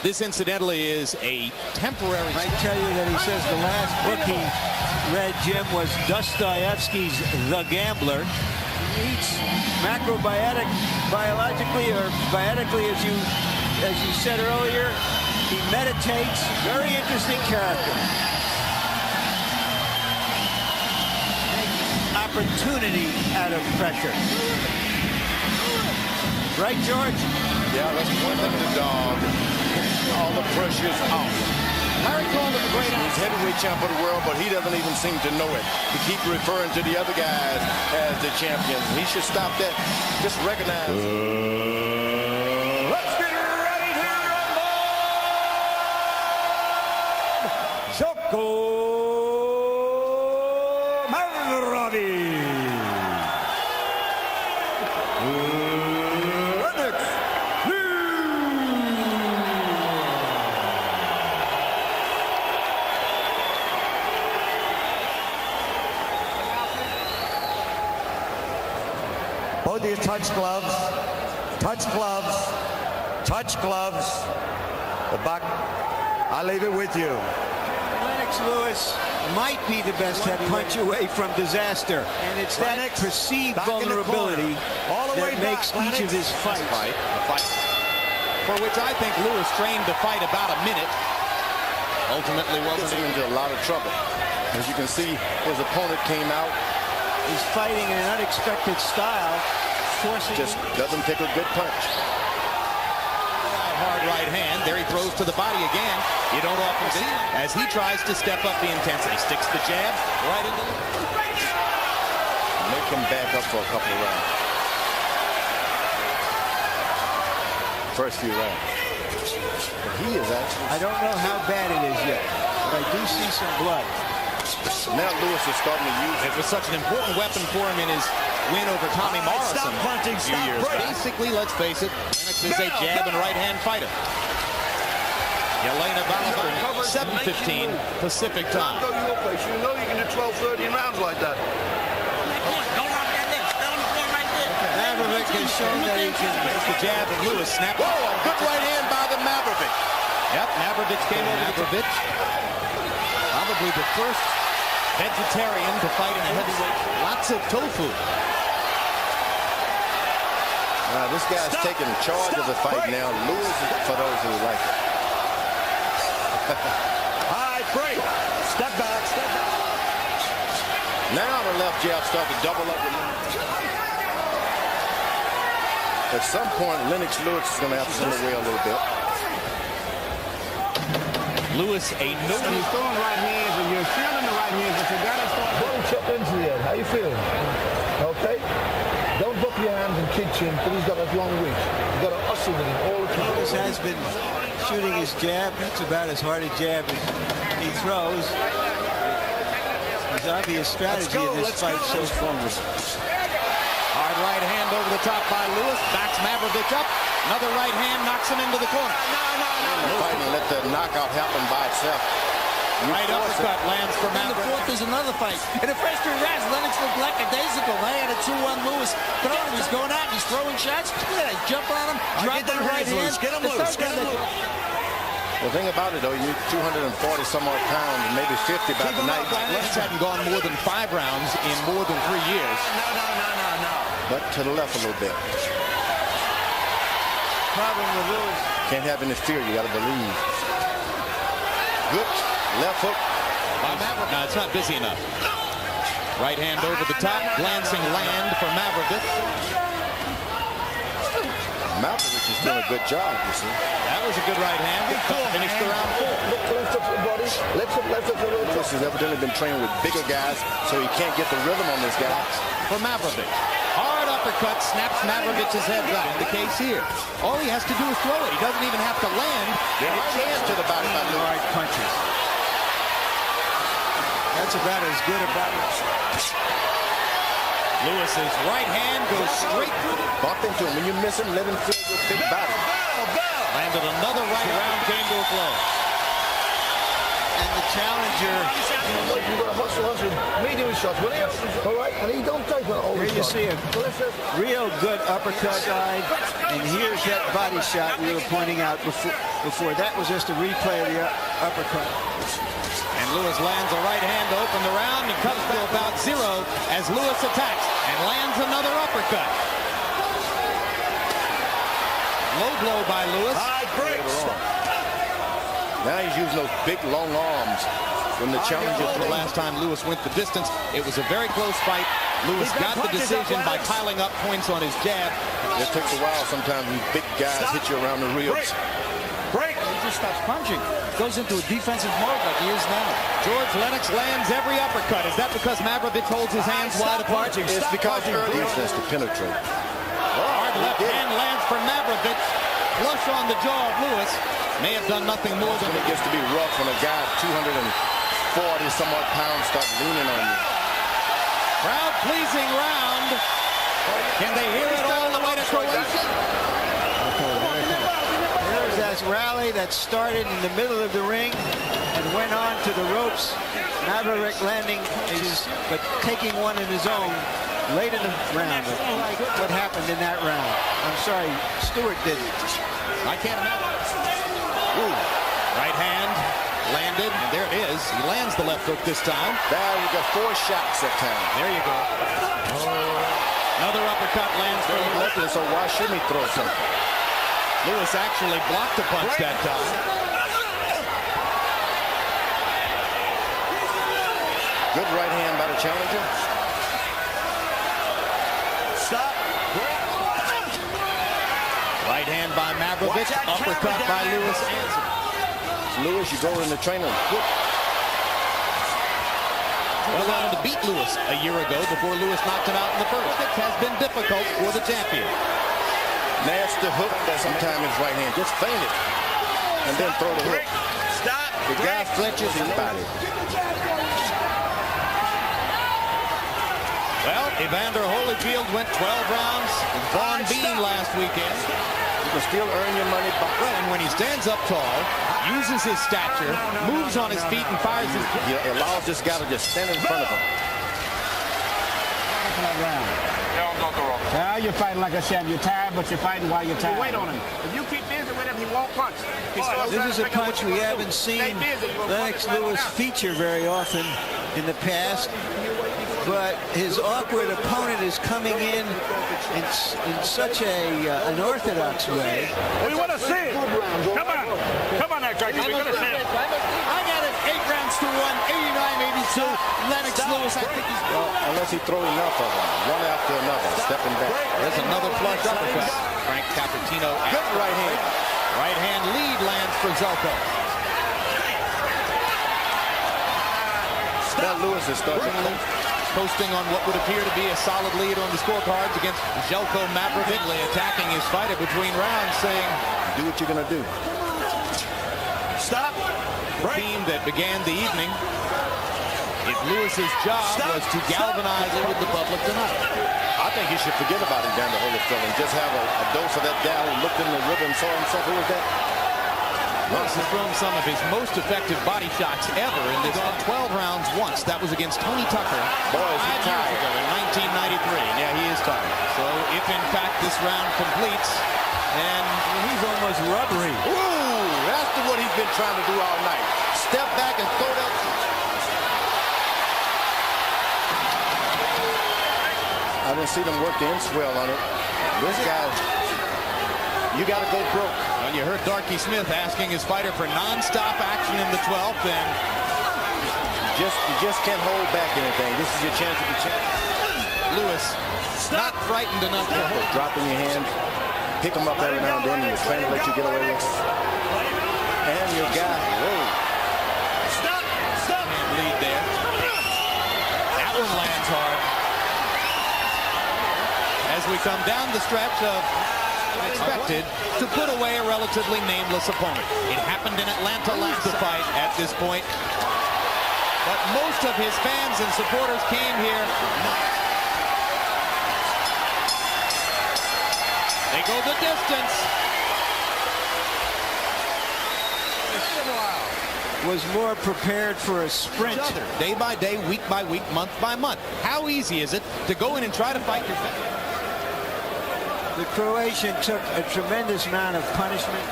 This, incidentally, is a temporary... I tell you that he says the last book he read, Jim, was Dostoevsky's The Gambler. He eats biologically or biotically, as you said earlier. He meditates. Very interesting character. Opportunity out of pressure. Right, George? Yeah, that's one thing the dog. All the pressure's off. Larry called him a great He's heavyweight champ of the world, but he doesn't even seem to know it. He keeps referring to the other guys as the champions. He should stop that. Just recognize. Let's get ready to rumble! Željko Mavrović. Lennox Both of you touch gloves, touch gloves, touch gloves. The buck, I'll leave it with you. Lennox Lewis might be the best punch away from disaster. And it's that perceived vulnerability that makes each of his fights. For which I think Lewis trained to fight about a minute. Ultimately wasn't into a lot of trouble. As you can see, his opponent came out. He's fighting in an unexpected style, forcing. Just doesn't take a good punch. Hard right hand. There he throws to the body again. You don't often see as he tries to step up the intensity. Sticks the jab right into the... Make him back up for a couple of rounds. First few rounds. But he is actually... I don't know how bad it is yet, but I do see some blood. Now Lewis is starting to use it. It was such an important weapon for him in his win over Tommy Morrison a few years ago. Basically, let's face it, Lennox is a jab and right hand fighter. Yelena Balabani, 7:15 Pacific time. Go your place. You know you can do 12, 13 rounds like that. Mavrovic has shown that he can There's the jab and Lewis snapped. Whoa, a good right hand by the Mavrovic. Yep, Mavrovic came over. Mavrovic, probably the first vegetarian to fight in a heavyweight. Lots of tofu. This guy's taking charge of the fight now. Lewis, for those who like it. High break. Step back, step back. Now the left jab starts to double up. At some point, Lennox Lewis is going to have to send away a little bit. Lewis, a no. So you're throwing right hands and you're feeling the right hands, but you got to start putting chip into it. How you feeling? Okay? Don't book your hands and kick chin, because he's got a long reach. You got to hustle with him all the time. Lewis has been shooting his jab. It's about as hard a jab as he throws. His obvious strategy in this fight so far. Hard right hand over the top by Lewis. Backs Mavrovic up. Another right hand knocks him into the corner. Fighting, let the knockout happen by itself. Right uppercut lands for Mavrovic. The fourth is another fight. In the first 3 rounds, Lennox looked like a days ago. They had a 2-1 Lewis. Throwing him, he's going out, he's throwing shots. Look at that, jump on him, drop the right hand. Get him loose, get him loose. The thing about it, though, you need 240 some odd pounds, maybe 50 by the night. Lennox hadn't gone more than 5 rounds in more than 3 years. No. But to the left a little bit. Problem with Lewis. Can't have any fear, you got to believe. Good left hook. No, it's not busy enough. Right hand over the top, glancing land for Mavrovic. Mavrovic is doing a good job, you see. That was a good right hand. Finished the round 4. Lift up your body. Lift up your Lewis has evidently been training with bigger guys, so he can't get the rhythm on this guy. For Mavrovic. Hard uppercut snaps Mavrovic's head back. The case here. All he has to do is throw it. He doesn't even have to land. And it chance to the body by Lewis. Hard punches. That's about as good about it. Lewis's right hand goes straight through the... Bump into him. When you miss him, let him feel your big body. Landed another right. Round came to a close. and the challenger. You got to hustle. Medium shots, will you? All right, and he don't take all the shots. Here you see a real good uppercut side, and here's that body shot we were pointing out before. That was just a replay of the uppercut. And Lewis lands a right hand to open the round and comes to about 0 as Lewis attacks and lands another uppercut. Low blow by Lewis. Now he's using those big, long arms. When the challenger, the last time Lewis went the distance, it was a very close fight. Lewis got the decision by piling up points on his jab. It takes a while sometimes. These big guys hit you around the ribs. Break. He just stops punching. Goes into a defensive mode like he is now. George Lennox lands every uppercut. Is that because Mavrovic holds his hands wide apart? It's because early defense to penetrate. Hard left hand lands for Mavrovic. Flush on the jaw of Lewis. May have done nothing more than it gets to be rough when a guy 240 somewhat pounds starts leaning on you. Crowd pleasing round. Can they hear it all the way to Croatia? There's that rally that started in the middle of the ring and went on to the ropes. Mavrovic landing, but taking one in his own late in the round. What happened in that round? I'm sorry, Stewart didn't. I can't imagine. Ooh. Right hand landed, and there it is. He lands the left hook this time. There you go, 4 shots that time. There you go. Another uppercut lands for Lewis. So why shouldn't he throw something? Lewis actually blocked the punch that time. Good right hand by the challenger. Stop. Right hand by Mavrovic, uppercut by Lewis. Lewis, you go in the training. Well, allowed to beat Lewis a year ago before Lewis knocked him out in the first. It has been difficult for the champion. Nasty hook that sometimes his right hand. Just feint it. And then throw the hook. Stop. The guy flinches his body. Well, Evander Holyfield went 12 rounds with Vaughn Bean last weekend. You can still earn your money back. Well, and when he stands up tall, uses his stature, moves on his feet, and fires his... He allows this guy to just stand in front of him. Now you're fighting like I said. You're tired, but you're fighting while you're tired. Wait on him. If you keep busy with him, he won't punch. This is a punch we haven't seen Lennox Lewis feature very often in the past. But his awkward opponent is coming in such an orthodox way. We want to see it. Come on, there, Craig. We're going to see it. I got it 8 rounds to 1, 89-82. Lennox Lewis, I think he's... Well, unless he throws enough of them, one after another, stepping back. There's another flush uppercut. Frank Cappuccino. Good right hand. Right hand lead lands for Zeljko. Now Lewis is starting posting on what would appear to be a solid lead on the scorecards against Željko Mavrovic, attacking his fighter between rounds, saying, do what you're going to do. Stop. The team that began the evening, if Lewis's job was to galvanize it with the public tonight. I think he should forget about Evander Holyfield and just have a dose of that guy who looked in the river and saw himself. Who was that? Lewis has thrown some of his most effective body shots ever in this 12 rounds once. That was against Tony Tucker 5 years ago in 1993. Yeah, he is tired. So if in fact this round completes, and he's almost rubbery. Ooh, that's what he's been trying to do all night. Step back and throw that. I didn't see them work the inswell on it. This guy, you got to go broke. Well, you heard Darky Smith asking his fighter for non-stop action in the 12th, and you just can't hold back anything. This is your chance to be champion. Lewis, not frightened enough to hold. Dropping your hands, pick them up every now and then, and you're trying to let you get away with it. And your guy, whoa. Stop. Lead there. That one lands hard. As we come down the stretch of expected to put away a relatively nameless opponent. It happened in Atlanta last fight at this point. But most of his fans and supporters came here. They go the distance. was more prepared for a sprint. Day by day, week by week, month by month. How easy is it to go in and try to fight your back? The Croatian took a tremendous amount of punishment.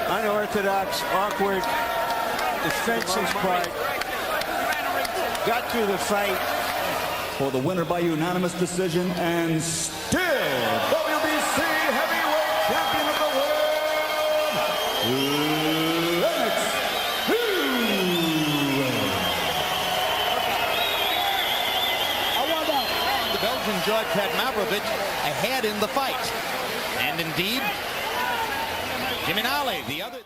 Unorthodox, awkward, defensive part. Got through the fight. For the winner by unanimous decision and still WBC heavyweight champion of the world, Lennox Lewis. The Belgian judge had Mavrovic ahead in the fight. And indeed, Jimenale, the other...